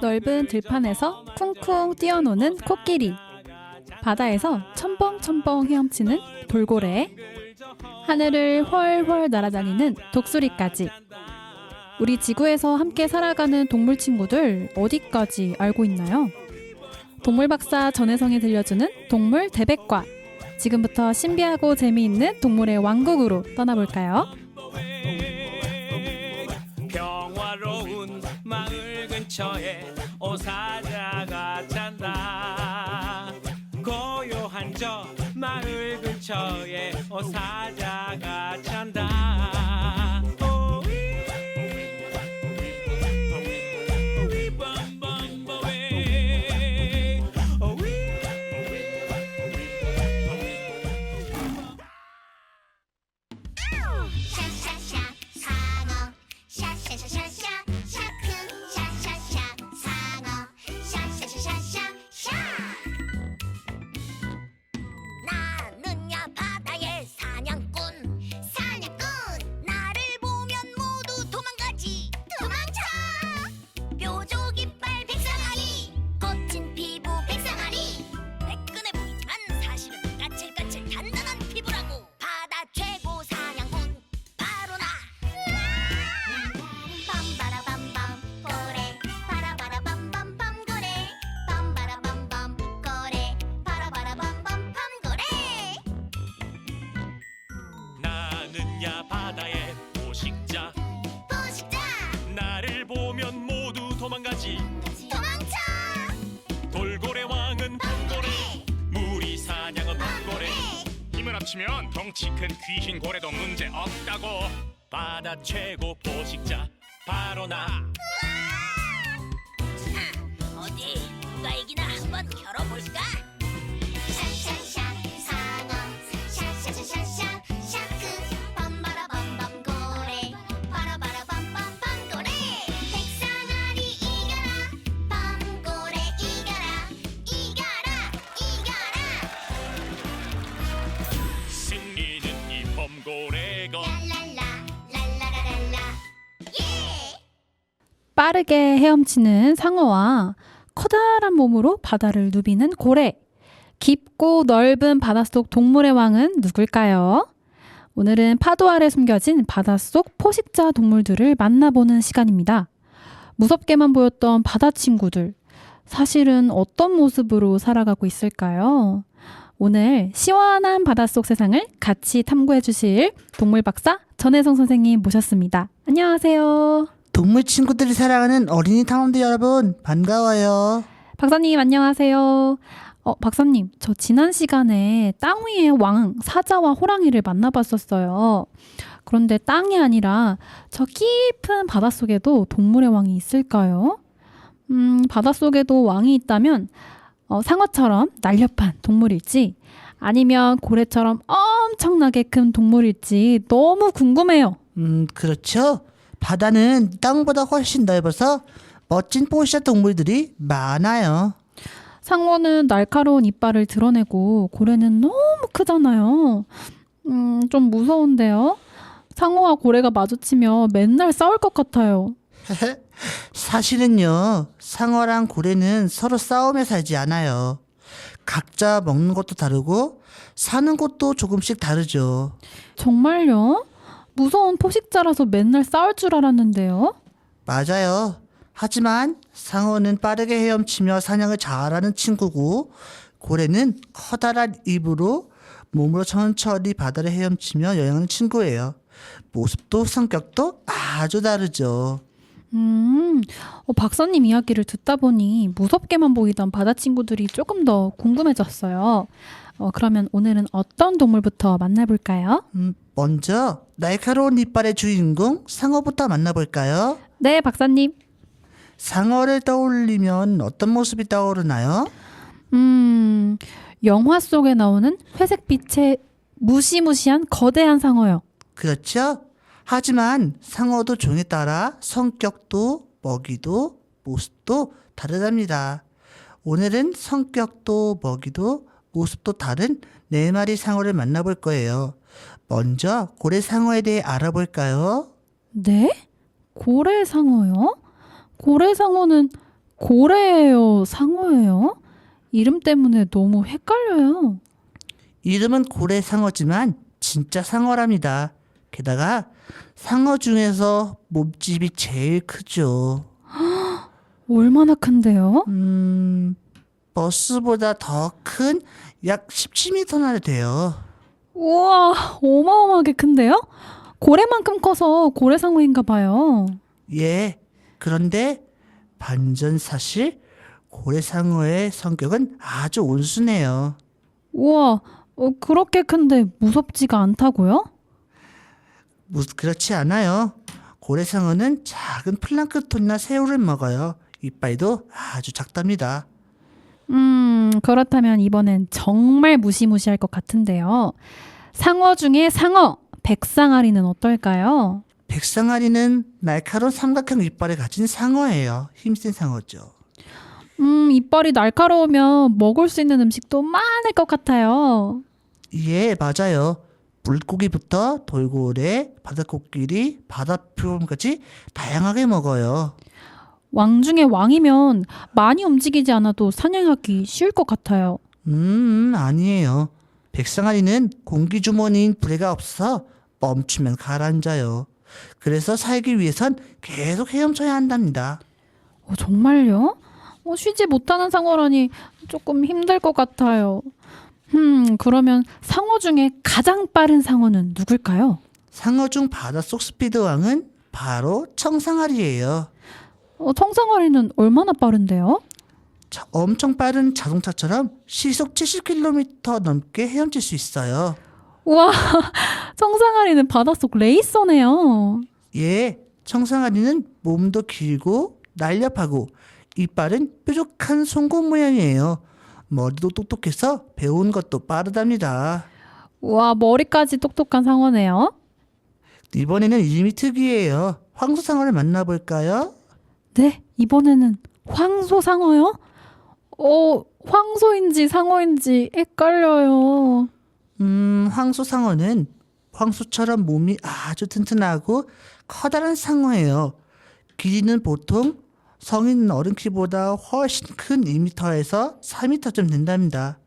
넓은 들판에서 쿵쿵 뛰어노는 코끼리, 바다에서 첨벙첨벙 헤엄치는 돌고래, 하늘을 훨훨 날아다니는 독수리까지. 우리 지구에서 함께 살아가는 동물 친구들 어디까지 알고 있나요? 동물박사 전혜성이 들려주는 동물 대백과. 지금부터 신비하고 재미있는 동물의 왕국으로 떠나볼까요? 평화로운 마을 근처에 오사자가 잔다. 고요한 저 마을 근처에 오사자가 잔다. 나는야 바다의 포식자. 나를 보면 모두 도망가지. 돌고래 왕은 밤고래, 무리 사냥은 밤고래. 힘을 합치면 덩치 큰 귀신 고래도 문제 없다고. 바다 최고 포식자 바로 나. 어디 누가 이기나 한번 겨뤄볼까? 샤샤샤 상어 샤샤샤샤 샤크 밤바라밤밤 고래 바라바라밤밤밤 고래. 백상아리 이겨라 밤고래 이겨라 이겨라 이겨라. 승리는 이 범고래가. 랄랄라 랄라라랄라 예. 빠르게 헤엄치는 상어와 커다란 몸으로 바다를 누비는 고래. 깊고 넓은 바닷속 동물의 왕은 누굴까요? 오늘은 파도 아래 숨겨진 바닷속 포식자 동물들을 만나보는 시간입니다. 무섭게만 보였던 바다 친구들, 사실은 어떤 모습으로 살아가고 있을까요? 오늘 시원한 바닷속 세상을 같이 탐구해 주실 동물 박사 전혜성 선생님 모셨습니다. 안녕하세요. 동물 친구들이 사랑하는 어린이 탐험대 여러분 반가워요. 박사님 안녕하세요. 박사님, 저 지난 시간에 땅 위의 왕 사자와 호랑이를 만나봤었어요. 그런데 땅이 아니라 저 깊은 바닷속에도 동물의 왕이 있을까요? 바닷속에도 왕이 있다면 상어처럼 날렵한 동물일지 아니면 고래처럼 엄청나게 큰 동물일지 너무 궁금해요. 그렇죠. 바다는 땅보다 훨씬 넓어서 멋진 포식자 동물들이 많아요. 상어는 날카로운 이빨을 드러내고 고래는 너무 크잖아요. 좀 무서운데요? 상어와 고래가 마주치면 맨날 싸울 것 같아요. 사실은요, 상어랑 고래는 서로 싸우며 살지 않아요. 각자 먹는 것도 다르고 사는 곳도 조금씩 다르죠. 정말요? 무서운 포식자라서 맨날 싸울 줄 알았는데요. 맞아요. 하지만 상어는 빠르게 헤엄치며 사냥을 잘하는 친구고 고래는 커다란 입으로 몸으로 천천히 바다를 헤엄치며 여행하는 친구예요. 모습도 성격도 아주 다르죠. 박사님 이야기를 듣다 보니 무섭게만 보이던 바다 친구들이 조금 더 궁금해졌어요. 그러면 오늘은 어떤 동물부터 만나볼까요? 먼저 날카로운 이빨의 주인공 상어부터 만나볼까요? 네, 박사님. 상어를 떠올리면 어떤 모습이 떠오르나요? 영화 속에 나오는 회색빛의 무시무시한 거대한 상어요. 그렇죠? 하지만 상어도 종에 따라 성격도 먹이도 모습도 다르답니다. 오늘은 성격도 먹이도 모습도 다른 4마리 상어를 만나볼 거예요. 먼저 고래상어에 대해 알아볼까요? 네? 고래상어요? 고래상어는 고래예요, 상어예요? 이름 때문에 너무 헷갈려요. 이름은 고래상어지만 진짜 상어랍니다. 게다가 상어 중에서 몸집이 제일 크죠. 얼마나 큰데요? 버스보다 더 큰 약 17m나 돼요. 우와, 어마어마하게 큰데요? 고래만큼 커서 고래상어인가 봐요. 예. 그런데 반전 사실 고래상어의 성격은 아주 온순해요. 우와, 그렇게 큰데 무섭지가 않다고요? 그렇지 않아요. 고래상어는 작은 플랑크톤이나 새우를 먹어요. 이빨도 아주 작답니다. 그렇다면 이번엔 정말 무시무시할 것 같은데요. 상어 중에 상어, 백상아리는 어떨까요? 백상아리는 날카로운 삼각형 이빨을 가진 상어예요. 힘센 상어죠. 이빨이 날카로우면 먹을 수 있는 음식도 많을 것 같아요. 예, 맞아요. 물고기부터 돌고래, 바다코끼리, 바다표범까지 다양하게 먹어요. 왕 중에 왕이면 많이 움직이지 않아도 사냥하기 쉬울 것 같아요. 아니에요. 백상아리는 공기주머니인 부레가 없어 멈추면 가라앉아요. 그래서 살기 위해선 계속 헤엄쳐야 한답니다. 정말요? 쉬지 못하는 상어라니 조금 힘들 것 같아요. 그러면 상어 중에 가장 빠른 상어는 누굴까요? 상어 중 바닷속 스피드왕은 바로 청상아리예요. 청상아리는 얼마나 빠른데요? 엄청 빠른 자동차처럼 시속 70km 넘게 헤엄칠 수 있어요. 우와, 청상아리는 바닷속 레이서네요. 예, 청상아리는 몸도 길고 날렵하고 이빨은 뾰족한 송곳 모양이에요. 머리도 똑똑해서 배운 것도 빠르답니다. 우와, 머리까지 똑똑한 상어네요. 이번에는 이름이 특이해요. 황소상어를 만나볼까요? 네, 이번에는 황소상어요? 황소인지 상어인지 헷갈려요. 황소상어는 황소처럼 몸이 아주 튼튼하고 커다란 상어예요. 길이는 보통 성인 어른 키보다 훨씬 큰 2m에서 4m쯤 된답니다.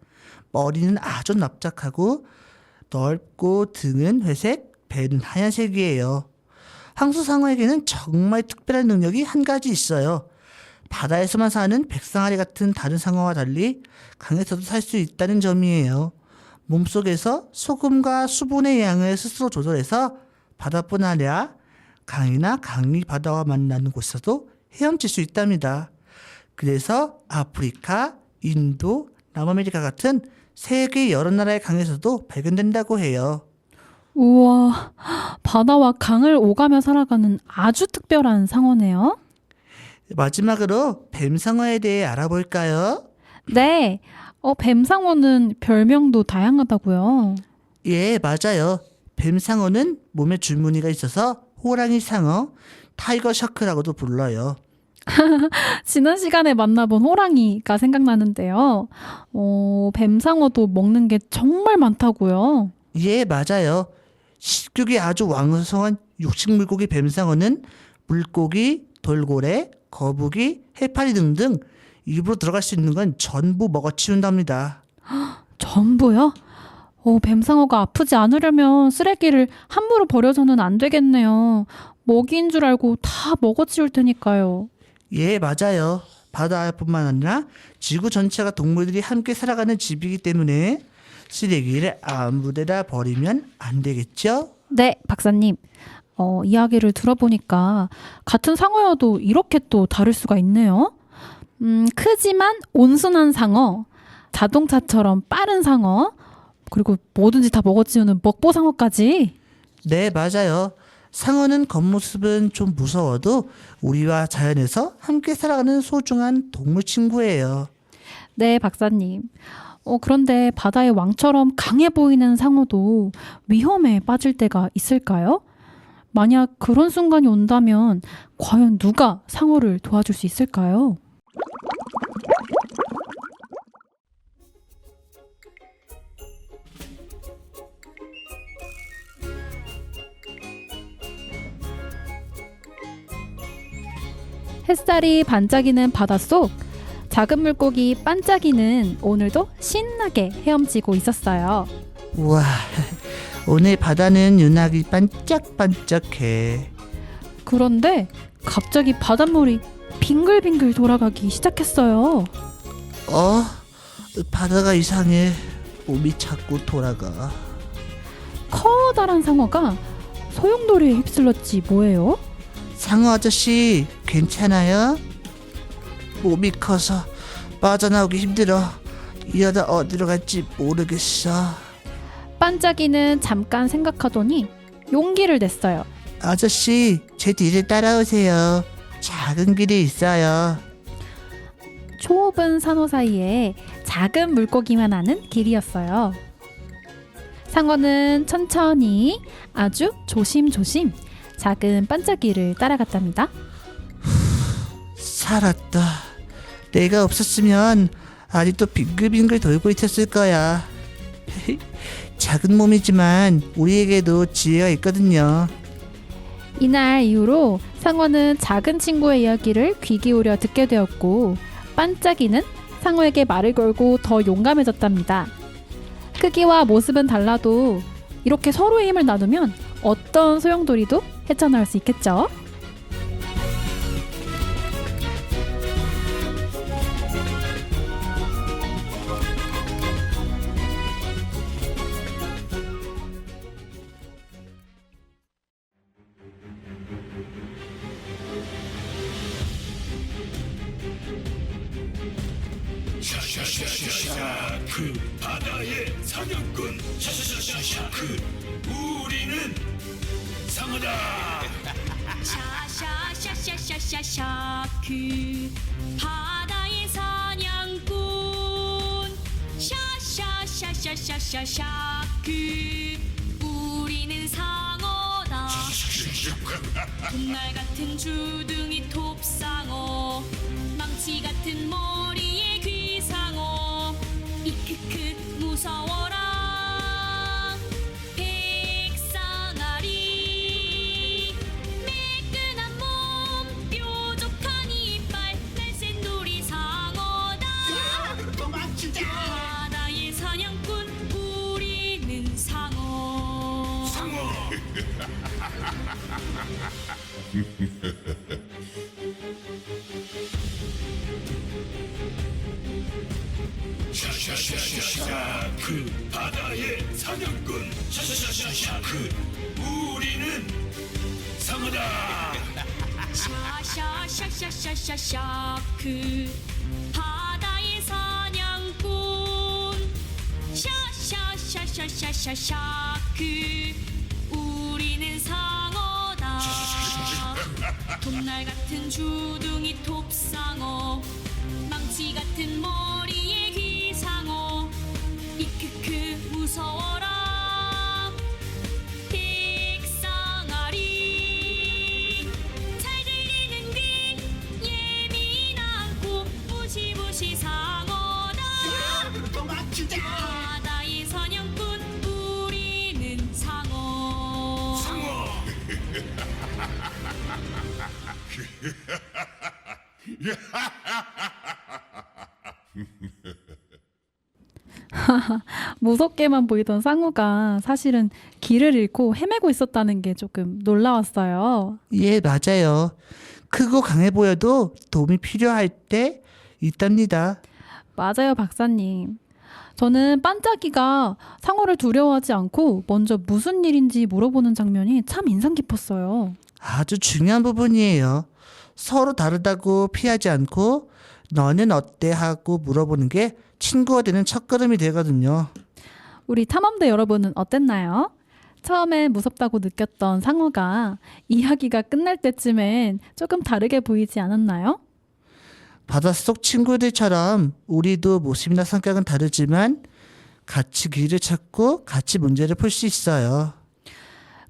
머리는 아주 납작하고 넓고 등은 회색, 배는 하얀색이에요. 황소상어에게는 정말 특별한 능력이 한 가지 있어요. 바다에서만 사는 백상아리 같은 다른 상어와 달리 강에서도 살 수 있다는 점이에요. 몸속에서 소금과 수분의 양을 스스로 조절해서 바다뿐 아니라 강이나 강이 바다와 만나는 곳에서도 헤엄칠 수 있답니다. 그래서 아프리카, 인도, 남아메리카 같은 세계 여러 나라의 강에서도 발견된다고 해요. 우와, 바다와 강을 오가며 살아가는 아주 특별한 상어네요. 마지막으로 뱀상어에 대해 알아볼까요? 네, 뱀상어는 별명도 다양하다고요. 예, 맞아요. 뱀상어는 몸에 줄무늬가 있어서 호랑이 상어, 타이거 샤크라고도 불러요. 지난 시간에 만나본 호랑이가 생각나는데요. 뱀상어도 먹는 게 정말 많다고요. 예, 맞아요. 식욕이 아주 왕성한 육식물고기 뱀상어는 물고기, 돌고래, 거북이, 해파리 등등 입으로 들어갈 수 있는 건 전부 먹어치운답니다. 전부요? 뱀상어가 아프지 않으려면 쓰레기를 함부로 버려서는 안 되겠네요. 먹이인 줄 알고 다 먹어치울 테니까요. 예, 맞아요. 바다뿐만 아니라 지구 전체가 동물들이 함께 살아가는 집이기 때문에 쓰레기를 아무 데나 버리면 안 되겠죠? 네, 박사님. 이야기를 들어보니까 같은 상어여도 이렇게 또 다를 수가 있네요. 크지만 온순한 상어, 자동차처럼 빠른 상어, 그리고 뭐든지 다 먹어치우는 먹보상어까지. 네, 맞아요. 상어는 겉모습은 좀 무서워도 우리와 자연에서 함께 살아가는 소중한 동물 친구예요. 네, 박사님. 그런데 바다의 왕처럼 강해 보이는 상어도 위험에 빠질 때가 있을까요? 만약 그런 순간이 온다면 과연 누가 상어를 도와줄 수 있을까요? 햇살이 반짝이는 바닷속, 작은 물고기 반짝이는 오늘도 신나게 헤엄치고 있었어요. 우와, 오늘 바다는 윤곽이 반짝반짝해. 그런데 갑자기 바닷물이 빙글빙글 돌아가기 시작했어요. 바다가 이상해. 몸이 자꾸 돌아가. 커다란 상어가 소용돌이에 휩쓸렸지 뭐예요? 상어 아저씨, 괜찮아요? 몸이 커서 빠져나오기 힘들어. 이러다 어디로 갈지 모르겠어. 반짝이는 잠깐 생각하더니 용기를 냈어요. 아저씨, 제 뒤를 따라오세요. 작은 길이 있어요. 좁은 산호 사이에 작은 물고기만 하는 길이었어요. 상어는 천천히 아주 조심조심 작은 반짝이를 따라갔답니다. 살았다. 내가 없었으면 아직도 빙글빙글 돌고 있었을 거야. 작은 몸이지만 우리에게도 지혜가 있거든요. 이날 이후로 상어는 작은 친구의 이야기를 귀 기울여 듣게 되었고, 반짝이는 상어에게 말을 걸고 더 용감해졌답니다. 크기와 모습은 달라도 이렇게 서로의 힘을 나누면 어떤 소용돌이도 헤쳐나올 수 있겠죠? 샤샤샤샤 그 바다의 사냥꾼 샤샤샤샤 그 우리는 상어다. 샤샤샤샤샤샤 그 바다의 사냥꾼 샤샤샤샤샤샤 그 우리는 상어다. 봄날 같은 주둥이 톱상어 망치 같은 머리에 귀상어 이크크 무서워라 백상아리 매끈한 몸 뾰족한 이빨 날쌘 놀이상어다. 바다의 사냥꾼 우리는 상어. 샤샤샤샤 그 바다의 사냥꾼 샤샤샤샤 그 우리는 상어다. 샤샤샤샤샤샤 그 바다의 사냥꾼 샤샤샤샤샤샤 그 우리는 상어다. 톱날 같은 주둥이 톱상어 망치 같은 머리에 귀상어 이크크 무서워라 백상아리 잘 들리는 귀 예민한 코 무시무시 상어다. 바다의 사냥꾼 우리는 상어. 무섭게만 보이던 상어가 사실은 길을 잃고 헤매고 있었다는 게 조금 놀라웠어요. 예, 맞아요. 크고 강해 보여도 도움이 필요할 때 있답니다. 맞아요, 박사님. 저는 반짝이가 상어를 두려워하지 않고 먼저 무슨 일인지 물어보는 장면이 참 인상 깊었어요. 아주 중요한 부분이에요. 서로 다르다고 피하지 않고 너는 어때 하고 물어보는 게 친구가 되는 첫걸음이 되거든요. 우리 탐험대 여러분은 어땠나요? 처음엔 무섭다고 느꼈던 상어가 이야기가 끝날 때쯤엔 조금 다르게 보이지 않았나요? 바닷속 친구들처럼 우리도 모습이나 성격은 다르지만 같이 길을 찾고 같이 문제를 풀 수 있어요.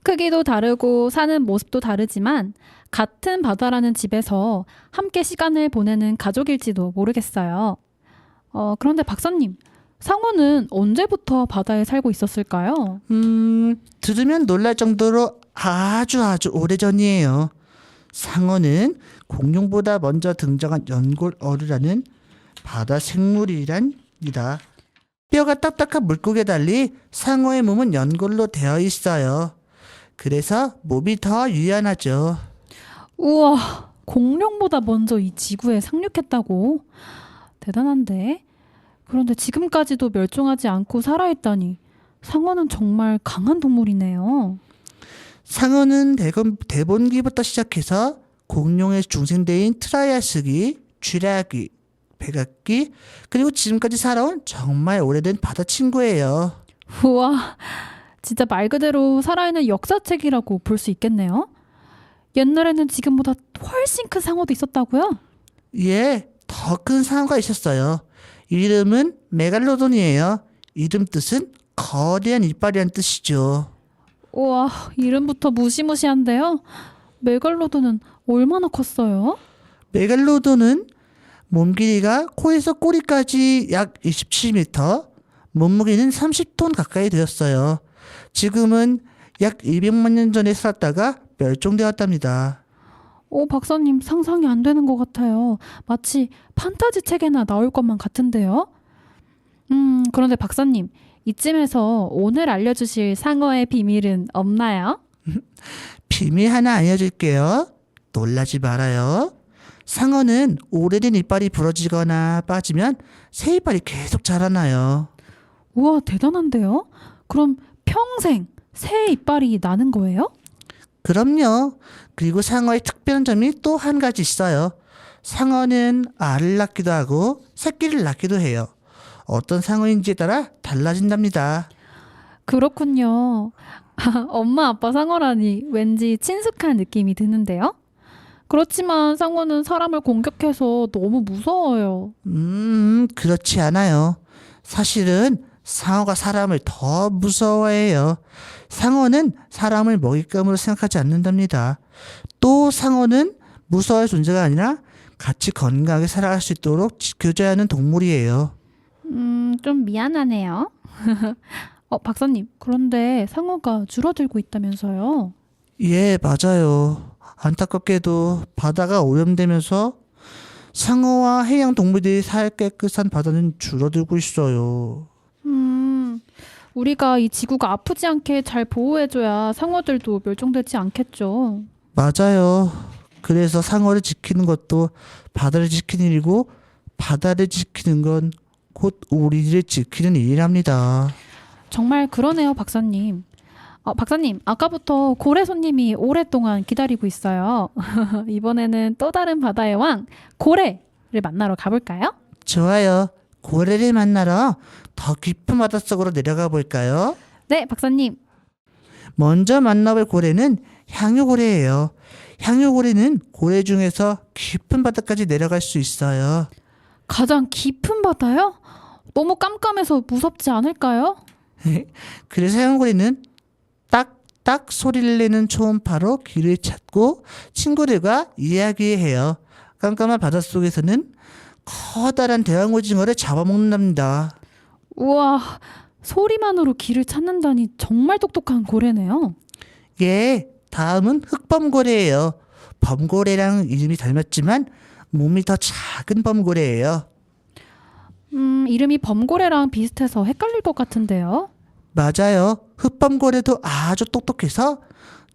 크기도 다르고 사는 모습도 다르지만 같은 바다라는 집에서 함께 시간을 보내는 가족일지도 모르겠어요. 그런데 박사님, 상어는 언제부터 바다에 살고 있었을까요? 들으면 놀랄 정도로 아주 오래전이에요. 상어는 공룡보다 먼저 등장한 연골어류라는 바다 생물이란니다. 뼈가 딱딱한 물고기에 달리 상어의 몸은 연골로 되어 있어요. 그래서 몸이 더 유연하죠. 우와, 공룡보다 먼저 이 지구에 상륙했다고? 대단한데? 그런데 지금까지도 멸종하지 않고 살아있다니 상어는 정말 강한 동물이네요. 상어는 대본기부터 시작해서 공룡의 중생대인 트라이아스기, 쥐라기, 백악기, 그리고 지금까지 살아온 정말 오래된 바다 친구예요. 우와, 진짜 말 그대로 살아있는 역사책이라고 볼 수 있겠네요. 옛날에는 지금보다 훨씬 큰 상어도 있었다고요? 예, 더 큰 상어가 있었어요. 이름은 메갈로돈이에요. 이름 뜻은 거대한 이빨이란 뜻이죠. 우와, 이름부터 무시무시한데요. 메갈로돈은 얼마나 컸어요? 메갈로돈은 몸 길이가 코에서 꼬리까지 약 27m, 몸무게는 30톤 가까이 되었어요. 지금은 약 200만 년 전에 살았다가 멸종되었답니다. 박사님, 상상이 안 되는 것 같아요. 마치 판타지 책에나 나올 것만 같은데요. 그런데 박사님, 이쯤에서 오늘 알려주실 상어의 비밀은 없나요? 비밀 하나 알려줄게요. 놀라지 말아요. 상어는 오래된 이빨이 부러지거나 빠지면 새 이빨이 계속 자라나요. 우와, 대단한데요? 그럼 평생 새 이빨이 나는 거예요? 그럼요. 그리고 상어의 특별한 점이 또 한 가지 있어요. 상어는 알을 낳기도 하고 새끼를 낳기도 해요. 어떤 상어인지에 따라 달라진답니다. 그렇군요. 엄마 아빠 상어라니 왠지 친숙한 느낌이 드는데요. 그렇지만 상어는 사람을 공격해서 너무 무서워요. 그렇지 않아요. 사실은 상어가 사람을 더 무서워해요. 상어는 사람을 먹잇감으로 생각하지 않는답니다. 또 상어는 무서워할 존재가 아니라 같이 건강하게 살아갈 수 있도록 지켜줘야 하는 동물이에요. 좀 미안하네요. 박사님, 그런데 상어가 줄어들고 있다면서요? 예, 맞아요. 안타깝게도 바다가 오염되면서 상어와 해양 동물들이 살 깨끗한 바다는 줄어들고 있어요. 우리가 이 지구가 아프지 않게 잘 보호해줘야 상어들도 멸종되지 않겠죠. 맞아요. 그래서 상어를 지키는 것도 바다를 지키는 일이고 바다를 지키는 건 곧 우리를 지키는 일이랍니다. 정말 그러네요, 박사님. 박사님, 아까부터 고래 손님이 오랫동안 기다리고 있어요. 이번에는 또 다른 바다의 왕, 고래를 만나러 가볼까요? 좋아요. 고래를 만나러 더 깊은 바닷속으로 내려가 볼까요? 네, 박사님. 먼저 만나볼 고래는 향유고래예요. 향유고래는 고래 중에서 깊은 바다까지 내려갈 수 있어요. 가장 깊은 바다요? 너무 깜깜해서 무섭지 않을까요? 그래서 향유고래는 딱딱 소리를 내는 초음파로 길을 찾고 친구들과 이야기해요. 깜깜한 바닷속에서는 커다란 대왕오징어를 잡아먹는답니다. 우와, 소리만으로 길을 찾는다니 정말 똑똑한 고래네요. 예, 다음은 흑범고래예요. 범고래랑 이름이 닮았지만 몸이 더 작은 범고래예요. 이름이 범고래랑 비슷해서 헷갈릴 것 같은데요. 맞아요. 흑범고래도 아주 똑똑해서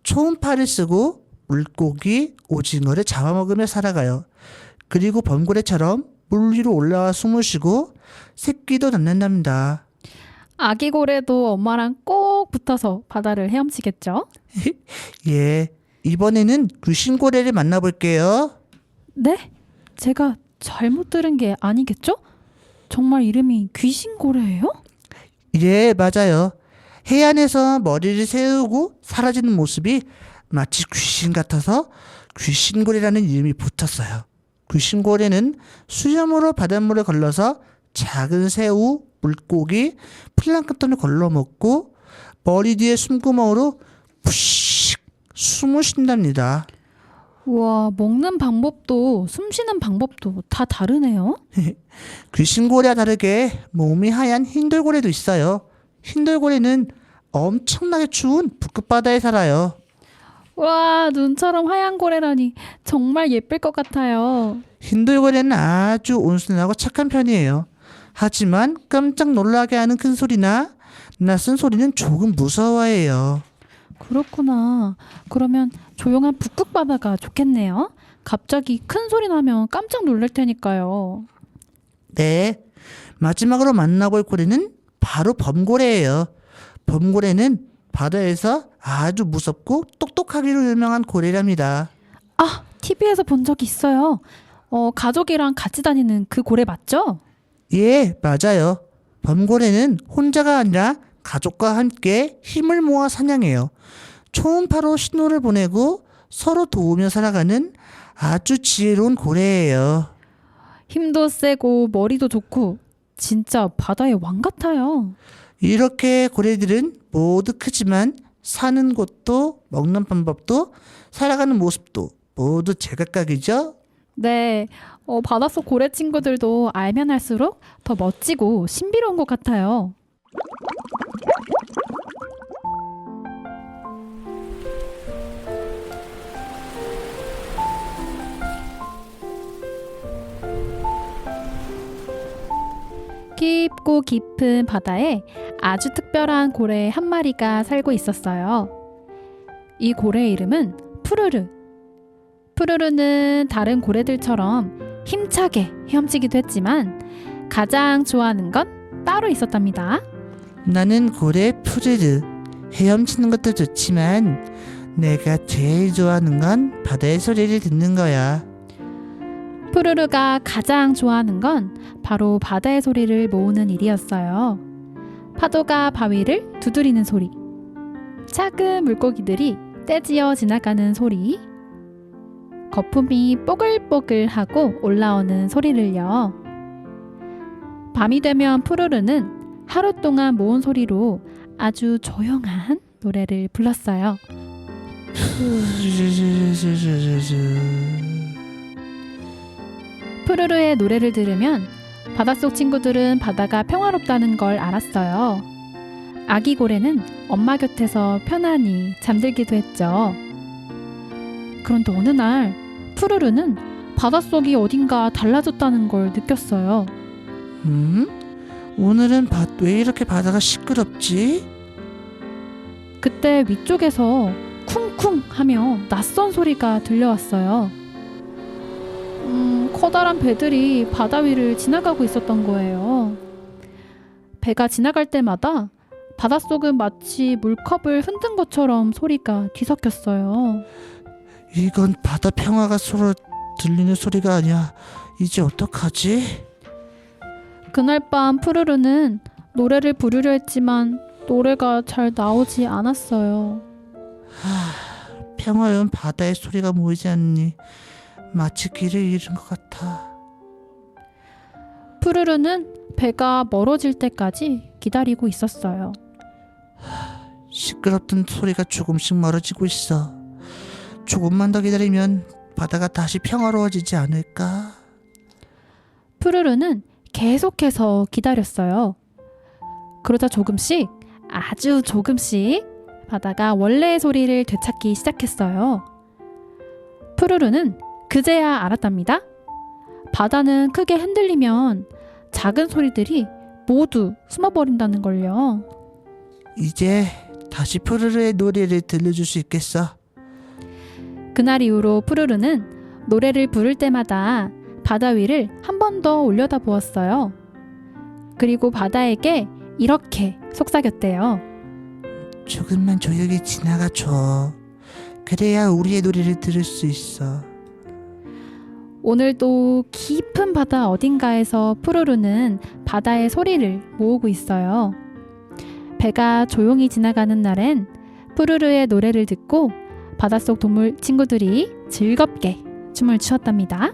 초음파를 쓰고 물고기, 오징어를 잡아먹으며 살아가요. 그리고 범고래처럼 물 위로 올라와 숨을 쉬고 새끼도 낳는답니다. 아기 고래도 엄마랑 꼭 붙어서 바다를 헤엄치겠죠? 예, 이번에는 귀신고래를 만나볼게요. 네? 제가 잘못 들은 게 아니겠죠? 정말 이름이 귀신고래예요? 예, 맞아요. 해안에서 머리를 세우고 사라지는 모습이 마치 귀신 같아서 귀신고래라는 이름이 붙었어요. 귀신고래는 수염으로 바닷물에 걸러서 작은 새우, 물고기, 플랑크톤을 걸러먹고 머리 뒤에 숨구멍으로 푸식 숨을 쉰답니다. 우와, 먹는 방법도 숨 쉬는 방법도 다 다르네요. 귀신고래와 다르게 몸이 하얀 흰돌고래도 있어요. 흰돌고래는 엄청나게 추운 북극 바다에 살아요. 와, 눈처럼 하얀 고래라니 정말 예쁠 것 같아요. 흰돌고래는 아주 온순하고 착한 편이에요. 하지만 깜짝 놀라게 하는 큰 소리나 낯선 소리는 조금 무서워해요. 그렇구나. 그러면 조용한 북극 바다가 좋겠네요. 갑자기 큰 소리 나면 깜짝 놀랄 테니까요. 네, 마지막으로 만나볼 고래는 바로 범고래예요. 범고래는 바다에서 아주 무섭고 똑똑하기로 유명한 고래랍니다. 아, TV에서 본 적이 있어요. 가족이랑 같이 다니는 그 고래 맞죠? 예, 맞아요. 범고래는 혼자가 아니라 가족과 함께 힘을 모아 사냥해요. 초음파로 신호를 보내고 서로 도우며 살아가는 아주 지혜로운 고래예요. 힘도 세고 머리도 좋고 진짜 바다의 왕 같아요. 이렇게 고래들은 모두 크지만 사는 곳도 먹는 방법도 살아가는 모습도 모두 제각각이죠. 네, 바닷속 고래 친구들도 알면 할수록 더 멋지고 신비로운 것 같아요. 깊고 깊은 바다에 아주 특별한 고래 한 마리가 살고 있었어요. 이 고래의 이름은 푸르르. 푸르르는 다른 고래들처럼 힘차게 헤엄치기도 했지만 가장 좋아하는 건 따로 있었답니다. 나는 고래 푸르르. 헤엄치는 것도 좋지만 내가 제일 좋아하는 건 바다의 소리를 듣는 거야. 푸르르가 가장 좋아하는 건 바로 바다의 소리를 모으는 일이었어요. 파도가 바위를 두드리는 소리, 작은 물고기들이 떼지어 지나가는 소리, 거품이 뽀글뽀글하고 올라오는 소리를요. 밤이 되면 푸르르는 하루 동안 모은 소리로 아주 조용한 노래를 불렀어요. 푸르르의 노래를 들으면 바닷속 친구들은 바다가 평화롭다는 걸 알았어요. 아기 고래는 엄마 곁에서 편안히 잠들기도 했죠. 그런데 어느 날 푸르르는 바닷속이 어딘가 달라졌다는 걸 느꼈어요. 오늘은 왜 이렇게 바다가 시끄럽지? 그때 위쪽에서 쿵쿵 하며 낯선 소리가 들려왔어요. 커다란 배들이 바다 위를 지나가고 있었던 거예요. 배가 지나갈 때마다 바닷속은 마치 물컵을 흔든 것처럼 소리가 뒤섞였어요. 이건 바다 평화가 서로 들리는 소리가 아니야. 이제 어떡하지? 그날 밤 푸르르는 노래를 부르려 했지만 노래가 잘 나오지 않았어요. 평화로운 바다의 소리가 모이지 않니 마치 길을 잃은 것 같아. 푸르르는 배가 멀어질 때까지 기다리고 있었어요. 시끄럽던 소리가 조금씩 멀어지고 있어. 조금만 더 기다리면 바다가 다시 평화로워지지 않을까? 푸르르는 계속해서 기다렸어요. 그러다 조금씩, 아주 조금씩 바다가 원래의 소리를 되찾기 시작했어요. 푸르르는 그제야 알았답니다. 바다는 크게 흔들리면 작은 소리들이 모두 숨어버린다는 걸요. 이제 다시 푸르르의 노래를 들려줄 수 있겠어. 그날 이후로 푸르르는 노래를 부를 때마다 바다 위를 한 번 더 올려다 보았어요. 그리고 바다에게 이렇게 속삭였대요. 조금만 조용히 지나가줘. 그래야 우리의 노래를 들을 수 있어. 오늘도 깊은 바다 어딘가에서 푸르르는 바다의 소리를 모으고 있어요. 배가 조용히 지나가는 날엔 푸르르의 노래를 듣고 바닷속 동물 친구들이 즐겁게 춤을 추었답니다.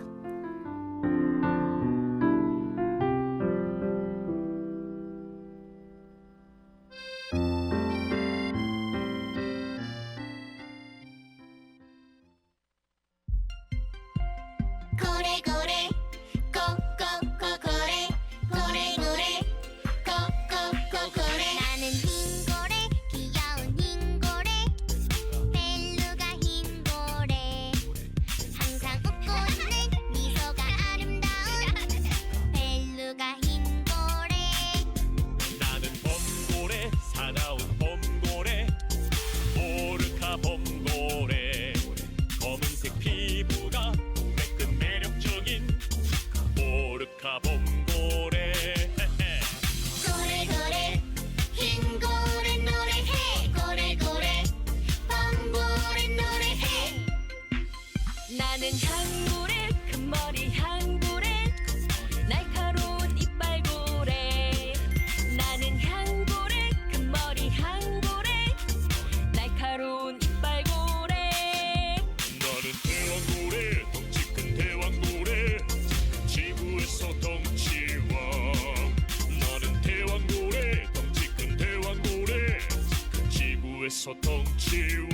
소통치왕.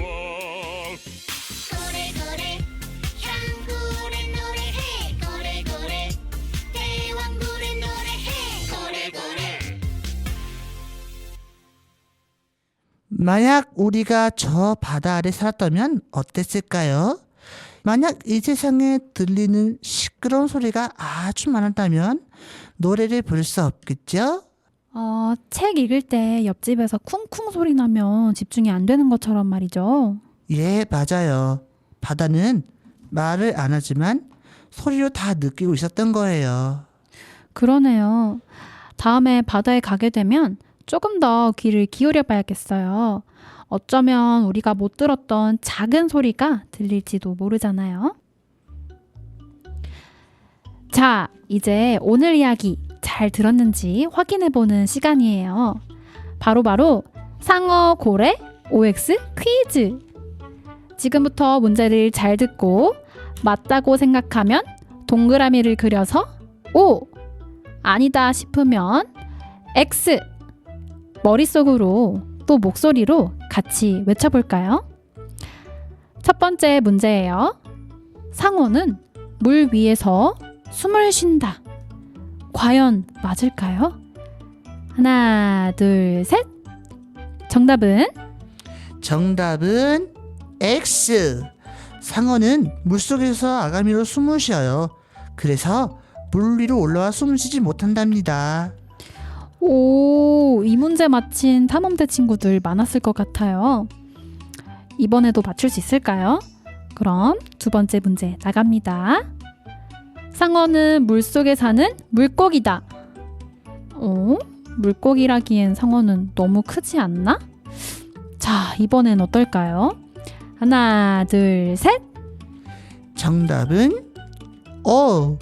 고래고래 향고래 노래해 고래고래 대왕고래 노래해 고래고래. 만약 우리가 저 바다 아래 살았다면 어땠을까요? 만약 이 세상에 들리는 시끄러운 소리가 아주 많았다면 노래를 부를 수 없겠죠? 책 읽을 때 옆집에서 쿵쿵 소리 나면 집중이 안 되는 것처럼 말이죠. 예, 맞아요. 바다는 말을 안 하지만 소리로 다 느끼고 있었던 거예요. 그러네요. 다음에 바다에 가게 되면 조금 더 귀를 기울여 봐야겠어요. 어쩌면 우리가 못 들었던 작은 소리가 들릴지도 모르잖아요. 자, 이제 오늘 이야기 잘 들었는지 확인해보는 시간이에요. 바로 상어 고래 OX 퀴즈. 지금부터 문제를 잘 듣고 맞다고 생각하면 동그라미를 그려서 O, 아니다 싶으면 X, 머릿속으로 또 목소리로 같이 외쳐볼까요? 첫 번째 문제예요. 상어는 물 위에서 숨을 쉰다. 과연 맞을까요? 하나, 둘, 셋. 정답은 X. 상어는 물속에서 아가미로 숨을 쉬어요. 그래서 물 위로 올라와 숨을 쉬지 못한답니다. 오, 이 문제 맞힌 탐험대 친구들 많았을 것 같아요. 이번에도 맞출 수 있을까요? 그럼 두 번째 문제 나갑니다. 상어는 물속에 사는 물고기다. 물고기라기엔 상어는 너무 크지 않나? 자, 이번엔 어떨까요? 하나, 둘, 셋. 정답은 O.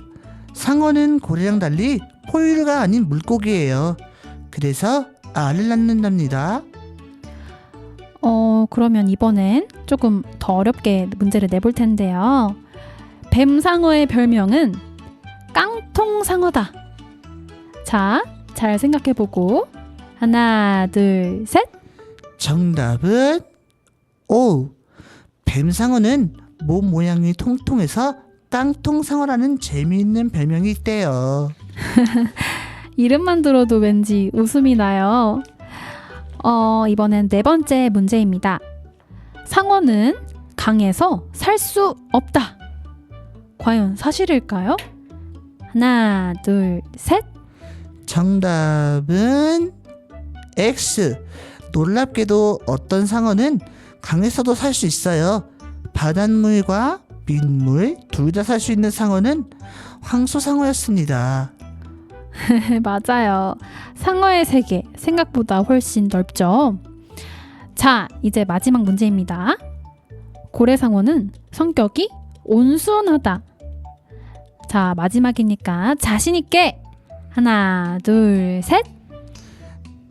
상어는 고래랑 달리 포유류가 아닌 물고기예요. 그래서 알을 낳는답니다. 그러면 이번엔 조금 더 어렵게 문제를 내볼 텐데요. 뱀상어의 별명은 깡통상어다. 자, 잘 생각해보고 하나, 둘, 셋. 정답은 O. 뱀상어는 몸 모양이 통통해서 깡통상어라는 재미있는 별명이 있대요. 이름만 들어도 왠지 웃음이 나요. 이번엔 네 번째 문제입니다. 상어는 강에서 살 수 없다. 과연 사실일까요? 하나, 둘, 셋. 정답은 X. 놀랍게도 어떤 상어는 강에서도 살 수 있어요. 바닷물과 민물 둘 다 살 수 있는 상어는 황소상어였습니다. 맞아요. 상어의 세계 생각보다 훨씬 넓죠. 자, 이제 마지막 문제입니다. 고래상어는 성격이 온순하다. 자, 마지막이니까 자신 있게 하나, 둘, 셋.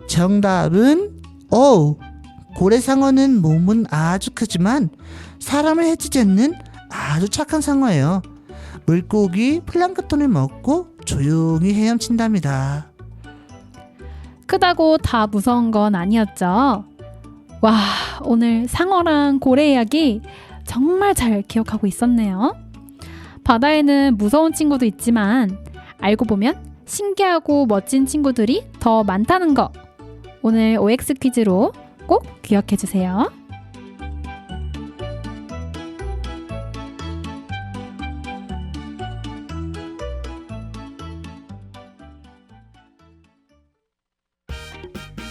정답은 O. 고래상어는 몸은 아주 크지만 사람을 해치지 않는 아주 착한 상어예요. 물고기 플랑크톤을 먹고 조용히 헤엄친답니다. 크다고 다 무서운 건 아니었죠. 와, 오늘 상어랑 고래 이야기 정말 잘 기억하고 있었네요. 바다에는 무서운 친구도 있지만 알고 보면 신기하고 멋진 친구들이 더 많다는 거. 오늘 OX 퀴즈로 꼭 기억해 주세요.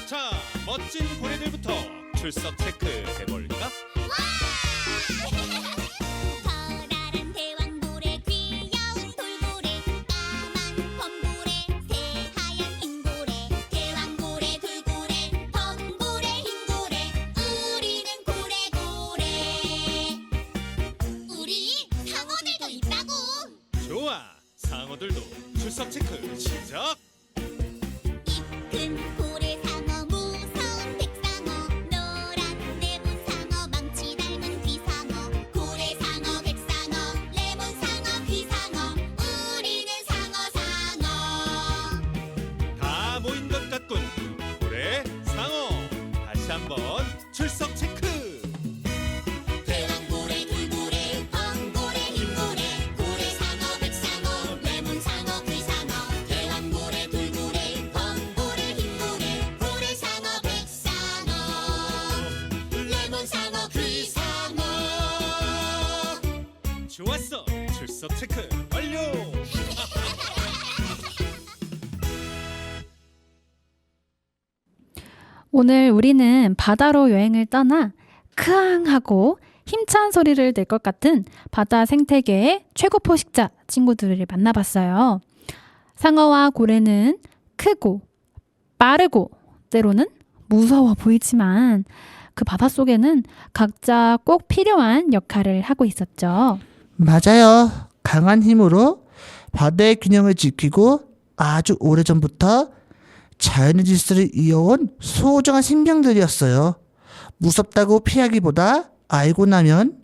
자, 멋진 고래들부터 출석 체크 해볼까? 커다란 대왕고래 귀여운 돌고래 까만 범고래 새하얀 흰고래 대왕고래 돌고래 범고래 흰고래 우리는 고래고래. 우리 상어들도 있다고. 좋아, 상어들도 출석 체크 시작. 큰 고래상어 무서운 백상어 노란 레몬상어 망치 닮은 귀상어 고래상어 백상어 레몬상어 귀상어 우리는 상어 다 모인 것 같군. 고래, 상어, 다시 한번 출석 체크. 벌써 체크 완료. 오늘 우리는 바다로 여행을 떠나 크앙 하고 힘찬 소리를 낼 것 같은 바다 생태계의 최고 포식자 친구들을 만나봤어요. 상어와 고래는 크고 빠르고 때로는 무서워 보이지만 그 바닷속에는 각자 꼭 필요한 역할을 하고 있었죠. 맞아요. 강한 힘으로 바다의 균형을 지키고 아주 오래전부터 자연의 질서를 이어온 소중한 생명들이었어요. 무섭다고 피하기보다 알고 나면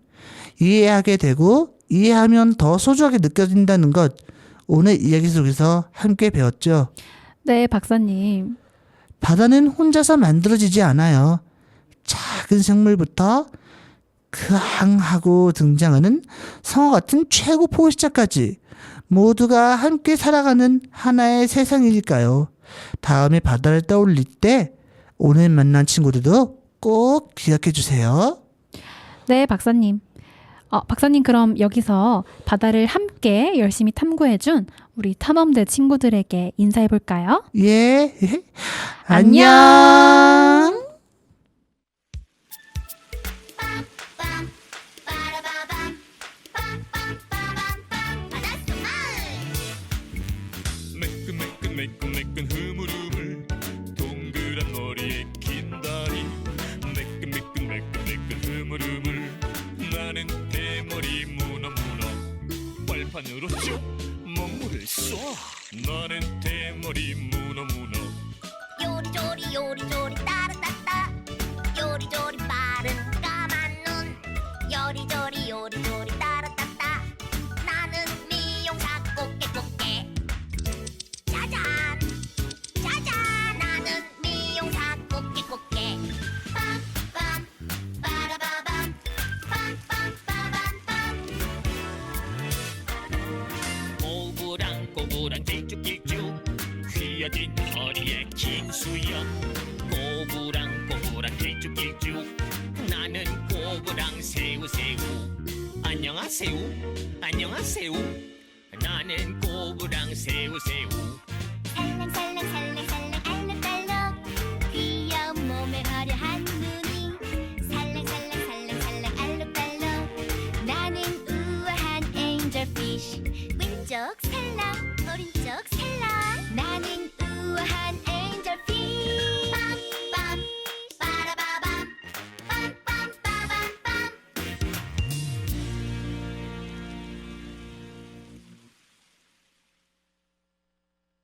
이해하게 되고 이해하면 더 소중하게 느껴진다는 것 오늘 이야기 속에서 함께 배웠죠. 네, 박사님. 바다는 혼자서 만들어지지 않아요. 작은 생물부터 크앙하고 등장하는 성어 같은 최고 포식자까지 모두가 함께 살아가는 하나의 세상이니까요. 다음에 바다를 떠올릴 때 오늘 만난 친구들도 꼭 기억해 주세요. 네, 박사님. 박사님 그럼 여기서 바다를 함께 열심히 탐구해준 우리 탐험대 친구들에게 인사해볼까요? 예. 안녕. 안녕. 빰빰 빠라바밤 빰빰빠밤빰 바닷속 마을 매끈매끈 흐물흐물 동그란 머리에 긴 다리 매끈매끈 흐물흐물 나는 대머리 문어 발판으로 쭉 먹물을 쏘아 나는 대머리 문어 요리조리 요리조리 따라따따 요리조리 빠른 까만 눈 요리조리 요리조리 따라따따 나는 미용사 꽃게 짜잔 짜잔 나는 미용사 꽃게 빰빰 빠라바밤 빰빰빠밤빰 꼬부랑 길쭉길쭉 휘어진 허리에 긴 수염 꼬부랑 길쭉길쭉 나는 꼬부랑 새우 안녕하세요 나는 꼬부랑 새우